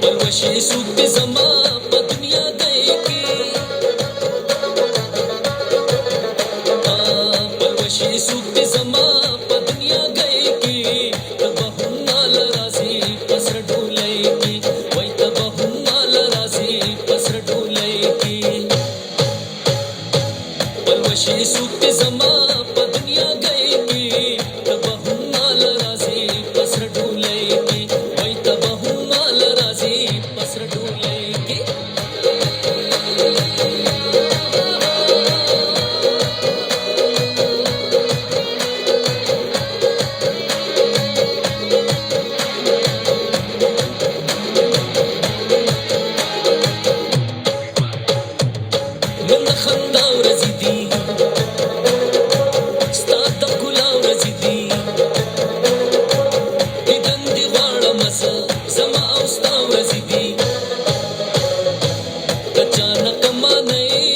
पलवशी सूक्ति जमा प दुनिया गए की पलवशी सूक्ति जमा प दुनिया गए की तब हुन्नाल राजी पसर ढूले की वही तब हुन्नाल राजी पसर ढूले की पलवशी सूक्ति जमा प दुनिया गए की तब हुन्नाल राजी पसर ढूले की वही तब हुन्नाल राजी पसर ढूले की من خندا ورځې دي ستا د ښکلا ورځې دي دیدن دې غواړم زه زما او ستا ورځې دي د چا نه کمانۍ